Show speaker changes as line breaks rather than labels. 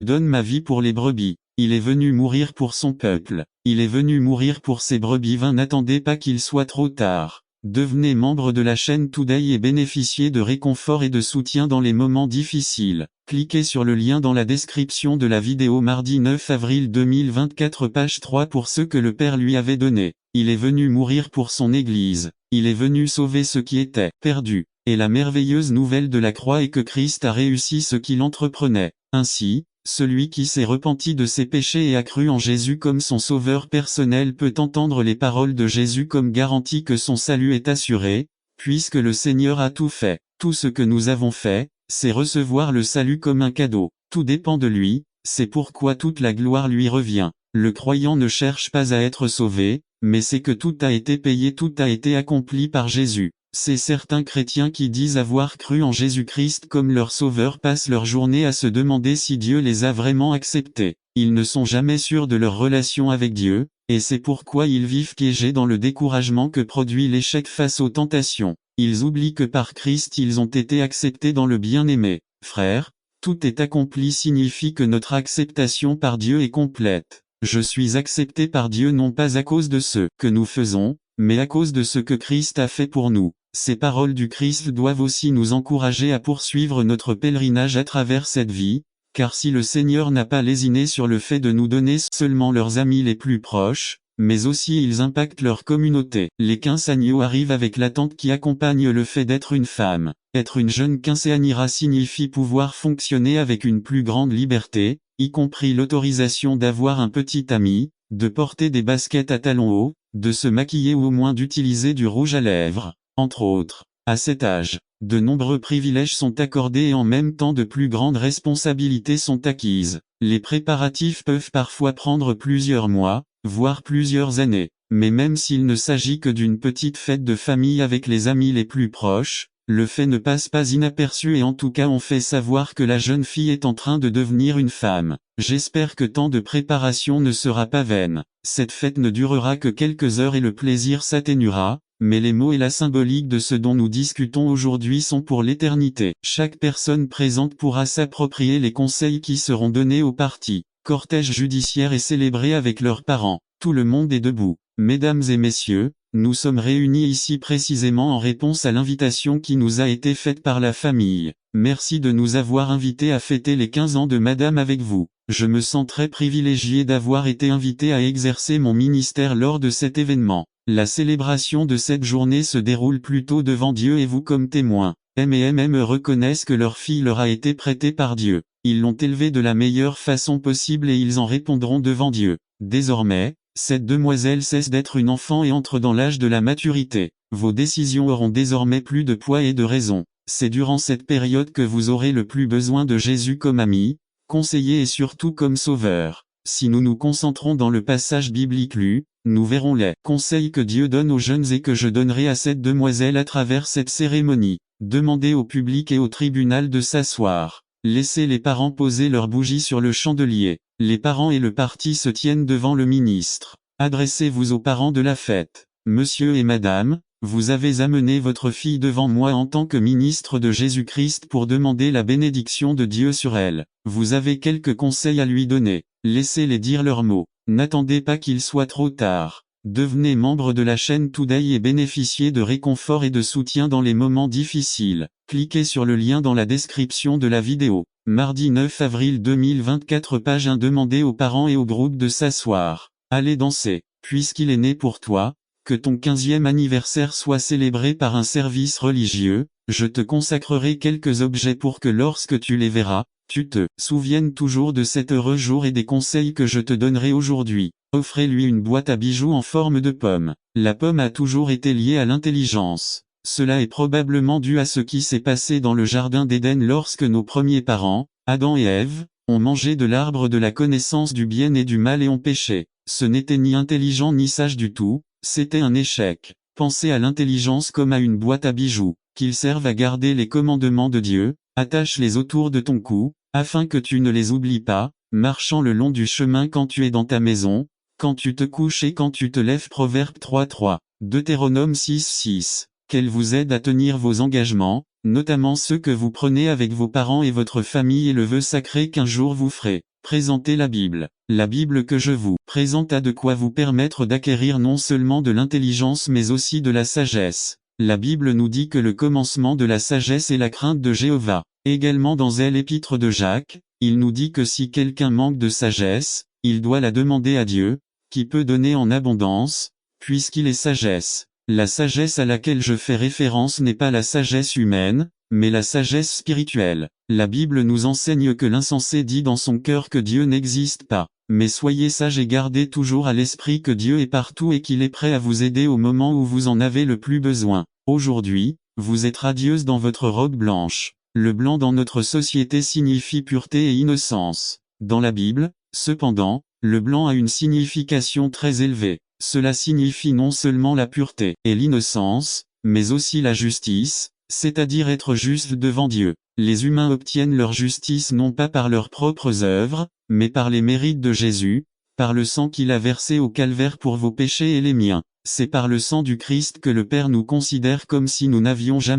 donne ma vie pour les brebis. Il est venu mourir pour son peuple. Il est venu mourir pour ses brebis. N'attendez pas qu'il soit trop tard. Devenez membre de la chaîne Today et bénéficiez de réconfort et de soutien dans les moments difficiles. Cliquez sur le lien dans la description de la vidéo. Mardi 9 avril 2024, page 3. Pour ceux que le Père lui avait donné. Il est venu mourir pour son Église. Il est venu sauver ce qui était perdu. Et la merveilleuse nouvelle de la croix est que Christ a réussi ce qu'il entreprenait. Ainsi, celui qui s'est repenti de ses péchés et a cru en Jésus comme son sauveur personnel peut entendre les paroles de Jésus comme garantie que son salut est assuré, puisque le Seigneur a tout fait. Tout ce que nous avons fait, c'est recevoir le salut comme un cadeau. Tout dépend de lui, c'est pourquoi toute la gloire lui revient. Le croyant ne cherche pas à être sauvé, mais c'est que tout a été payé, tout a été accompli par Jésus. C'est certains chrétiens qui disent avoir cru en Jésus-Christ comme leur sauveur passent leur journée à se demander si Dieu les a vraiment acceptés. Ils ne sont jamais sûrs de leur relation avec Dieu, et c'est pourquoi ils vivent piégés dans le découragement que produit l'échec face aux tentations. Ils oublient que par Christ ils ont été acceptés dans le bien-aimé. Frères, tout est accompli signifie que notre acceptation par Dieu est complète. Je suis accepté par Dieu non pas à cause de ce que nous faisons, mais à cause de ce que Christ a fait pour nous. Ces paroles du Christ doivent aussi nous encourager à poursuivre notre pèlerinage à travers cette vie, car si le Seigneur n'a pas lésiné sur le fait de nous donner seulement leurs amis les plus proches, mais aussi ils impactent leur communauté. Les quinceañeros arrivent avec l'attente qui accompagne le fait d'être une femme. Être une jeune quinceañera signifie pouvoir fonctionner avec une plus grande liberté, y compris l'autorisation d'avoir un petit ami, de porter des baskets à talons hauts, de se maquiller ou au moins d'utiliser du rouge à lèvres, entre autres. À cet âge, de nombreux privilèges sont accordés et en même temps de plus grandes responsabilités sont acquises. Les préparatifs peuvent parfois prendre plusieurs mois, voire plusieurs années. Mais même s'il ne s'agit que d'une petite fête de famille avec les amis les plus proches, le fait ne passe pas inaperçu et en tout cas on fait savoir que la jeune fille est en train de devenir une femme. J'espère que tant de préparation ne sera pas vaine. Cette fête ne durera que quelques heures et le plaisir s'atténuera, mais les mots et la symbolique de ce dont nous discutons aujourd'hui sont pour l'éternité. Chaque personne présente pourra s'approprier les conseils qui seront donnés aux parties. Cortège judiciaire est célébré avec leurs parents. Tout le monde est debout. Mesdames et messieurs, nous sommes réunis ici précisément en réponse à l'invitation qui nous a été faite par la famille. Merci de nous avoir invités à fêter les 15 ans de Madame avec vous. Je me sens très privilégié d'avoir été invité à exercer mon ministère lors de cet événement. La célébration de cette journée se déroule plutôt devant Dieu et vous comme témoins. M&M reconnaissent que leur fille leur a été prêtée par Dieu. Ils l'ont élevée de la meilleure façon possible et ils en répondront devant Dieu. Désormais, cette demoiselle cesse d'être une enfant et entre dans l'âge de la maturité. Vos décisions auront désormais plus de poids et de raison. C'est durant cette période que vous aurez le plus besoin de Jésus comme ami, conseiller et surtout comme sauveur. Si nous nous concentrons dans le passage biblique lu, nous verrons les conseils que Dieu donne aux jeunes et que je donnerai à cette demoiselle à travers cette cérémonie. Demandez au public et au tribunal de s'asseoir. Laissez les parents poser leurs bougies sur le chandelier. Les parents et le parti se tiennent devant le ministre. Adressez-vous aux parents de la fête. Monsieur et madame, vous avez amené votre fille devant moi en tant que ministre de Jésus-Christ pour demander la bénédiction de Dieu sur elle. Vous avez quelques conseils à lui donner. Laissez-les dire leurs mots. N'attendez pas qu'il soit trop tard. Devenez membre de la chaîne Today et bénéficiez de réconfort et de soutien dans les moments difficiles. Cliquez sur le lien dans la description de la vidéo. Mardi 9 avril 2024, page 1. Demandez aux parents et au groupe de s'asseoir. Allez danser. Puisqu'il est né pour toi, que ton 15e anniversaire soit célébré par un service religieux, je te consacrerai quelques objets pour que lorsque tu les verras, tu te souviennes toujours de cet heureux jour et des conseils que je te donnerai aujourd'hui. Offrez-lui une boîte à bijoux en forme de pomme. La pomme a toujours été liée à l'intelligence. Cela est probablement dû à ce qui s'est passé dans le jardin d'Éden lorsque nos premiers parents, Adam et Ève, ont mangé de l'arbre de la connaissance du bien et du mal et ont péché. Ce n'était ni intelligent ni sage du tout, c'était un échec. Pensez à l'intelligence comme à une boîte à bijoux, qu'ils servent à garder les commandements de Dieu, attache-les autour de ton cou, afin que tu ne les oublies pas, marchant le long du chemin quand tu es dans ta maison, quand tu te couches et quand tu te lèves. Proverbe 3:3. Deutéronome 6:6. Qu'elle vous aide à tenir vos engagements, notamment ceux que vous prenez avec vos parents et votre famille et le vœu sacré qu'un jour vous ferez. Présentez la Bible. La Bible que je vous présente a de quoi vous permettre d'acquérir non seulement de l'intelligence mais aussi de la sagesse. La Bible nous dit que le commencement de la sagesse est la crainte de Jéhovah. Également dans l'épître de Jacques, il nous dit que si quelqu'un manque de sagesse, il doit la demander à Dieu, qui peut donner en abondance, puisqu'il est sagesse. La sagesse à laquelle je fais référence n'est pas la sagesse humaine, mais la sagesse spirituelle. La Bible nous enseigne que l'insensé dit dans son cœur que Dieu n'existe pas. Mais soyez sages et gardez toujours à l'esprit que Dieu est partout et qu'il est prêt à vous aider au moment où vous en avez le plus besoin. Aujourd'hui, vous êtes radieuse dans votre robe blanche. Le blanc dans notre société signifie pureté et innocence. Dans la Bible, cependant, le blanc a une signification très élevée. Cela signifie non seulement la pureté et l'innocence, mais aussi la justice, c'est-à-dire être juste devant Dieu. Les humains obtiennent leur justice non pas par leurs propres œuvres, mais par les mérites de Jésus, par le sang qu'il a versé au calvaire pour vos péchés et les miens. C'est par le sang du Christ que le Père nous considère comme si nous n'avions jamais